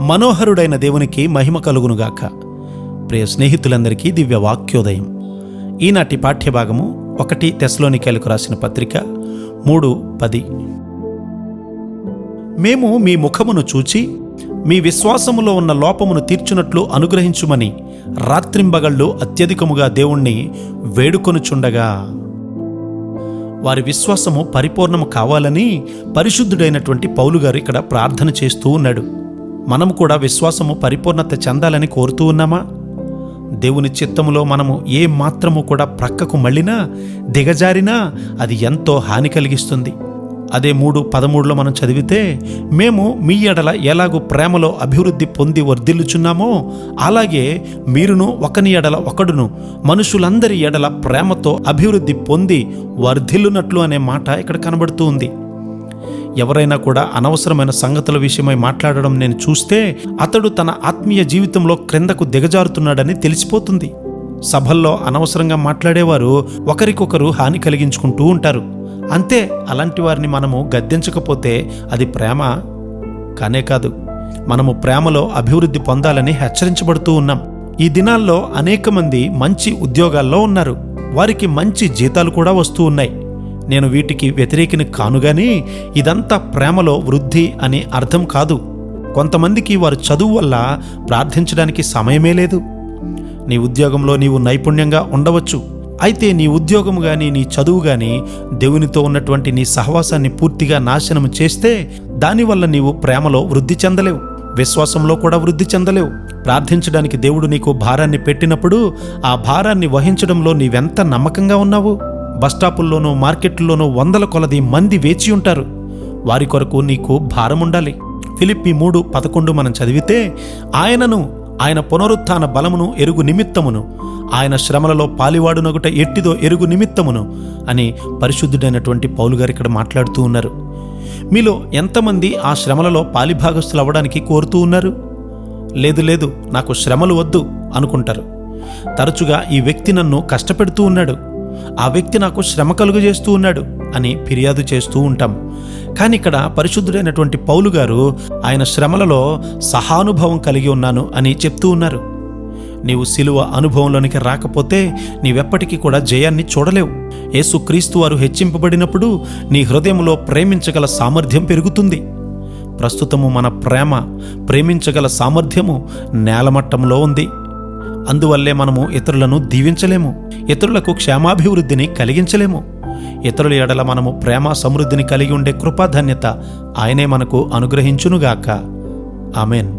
మనోహరుడైన దేవునికి మహిమ కలుగునుగాక. ప్రియ స్నేహితులందరికీ దివ్య వాక్యోదయం. ఈనాటి పాఠ్యభాగము 1 తెస్సలోనికైలకు రాసిన పత్రిక 3:10. మేము మీ ముఖమును చూచి మీ విశ్వాసములో ఉన్న లోపమును తీర్చునట్లు అనుగ్రహించుమని రాత్రింబగళ్ళు అత్యధికముగా దేవుణ్ణి వేడుకొనుచుండగా. వారి విశ్వాసము పరిపూర్ణము కావాలని పరిశుద్ధుడైనటువంటి పౌలు గారు ఇక్కడ ప్రార్థన చేస్తూ ఉన్నాడు. మనము కూడా విశ్వాసము పరిపూర్ణత చెందాలని కోరుతూ ఉన్నామా? దేవుని చిత్తములో మనము ఏ మాత్రము కూడా ప్రక్కకు మళ్ళినా, దిగజారినా అది ఎంతో హాని కలిగిస్తుంది. అదే 3:13లో మనం చదివితే, మేము మీ ఎడల ఎలాగూ ప్రేమలో అభివృద్ధి పొంది వర్ధిల్లుచున్నామో అలాగే మీరును ఒకని ఎడల ఒకడును మనుషులందరి ఎడల ప్రేమతో అభివృద్ధి పొంది వర్ధిల్లునట్లు అనే మాట ఇక్కడ కనబడుతూ ఉంది. ఎవరైనా కూడా అనవసరమైన సంగతుల విషయమై మాట్లాడడం నేను చూస్తే అతడు తన ఆత్మీయ జీవితంలో క్రిందకు దిగజారుతున్నాడని తెలిసిపోతుంది. సభల్లో అనవసరంగా మాట్లాడేవారు ఒకరికొకరు హాని కలిగించుకుంటూ ఉంటారు. అంతే, అలాంటి వారిని మనము గద్దించకపోతే అది ప్రేమ కానే కాదు. మనము ప్రేమలో అభివృద్ధి పొందాలని హెచ్చరించబడుతూ ఉన్నాం. ఈ దినాల్లో అనేక మంది మంచి ఉద్యోగాల్లో ఉన్నారు. వారికి మంచి జీతాలు కూడా వస్తూ ఉన్నాయి. నేను వీటికి వ్యతిరేకిని కానుగాని ఇదంతా ప్రేమలో వృద్ధి అని అర్థం కాదు. కొంతమందికి వారు చదువు వల్ల ప్రార్థించడానికి సమయమే లేదు. నీ ఉద్యోగంలో నీవు నైపుణ్యంగా ఉండవచ్చు. అయితే నీ ఉద్యోగము కానీ నీ చదువు కానీ దేవునితో ఉన్నటువంటి నీ సహవాసాన్ని పూర్తిగా నాశనం చేస్తే దానివల్ల నీవు ప్రేమలో వృద్ధి చెందలేవు, విశ్వాసంలో కూడా వృద్ధి చెందలేవు. ప్రార్థించడానికి దేవుడు నీకు భారాన్ని పెట్టినప్పుడు ఆ భారాన్ని వహించడంలో నీవెంత నమ్మకంగా ఉన్నావు? బస్టాపుల్లోనూ మార్కెట్లోనూ 100 కొలది మంది వేచి ఉంటారు. వారి కొరకు నీకు భారం ఉండాలి. ఫిలిప్పీ 3:11 మనం చదివితే, ఆయన పునరుత్థాన బలమును ఎరుగు నిమిత్తమును ఆయన శ్రమలలో పాలివాడునగుట ఎట్టిదో ఎరుగు నిమిత్తమును అని పరిశుద్ధుడైనటువంటి పౌలు గారు ఇక్కడ మాట్లాడుతూ ఉన్నారు. మీలో ఎంతమంది ఆ శ్రమలలో పాలిభాగస్తులు అవ్వడానికి కోరుతూ ఉన్నారు? లేదు, నాకు శ్రమలు వద్దు అనుకుంటారు. తరచుగా ఈ వ్యక్తి నన్ను కష్టపెడుతూ ఉన్నాడు, ఆ వ్యక్తి నాకు శ్రమ కలుగజేస్తూ ఉన్నాడు అని ఫిర్యాదు చేస్తూ ఉంటాం. కానీ ఇక్కడ పరిశుద్ధుడైనటువంటి పౌలు గారు ఆయన శ్రమలలో సహానుభవం కలిగి ఉన్నాను అని చెప్తూ ఉన్నారు. నీవు సిలువ అనుభవంలోనికి రాకపోతే నీవెప్పటికీ కూడా జయాన్ని చూడలేవు. యేసుక్రీస్తు వారు హెచ్చింపబడినప్పుడు నీ హృదయంలో ప్రేమించగల సామర్థ్యం పెరుగుతుంది. ప్రస్తుతము మన ప్రేమించగల సామర్థ్యము నేలమట్టంలో ఉంది. అందువల్లే మనము ఇతరులను దీవించలేము, ఇతరులకు క్షేమాభివృద్ధిని కలిగించలేము. ఇతరుల ఎడల మనము ప్రేమ సమృద్ధిని కలిగి ఉండే కృపాధన్యత ఆయనే మనకు అనుగ్రహించునుగాక. ఆమెన్.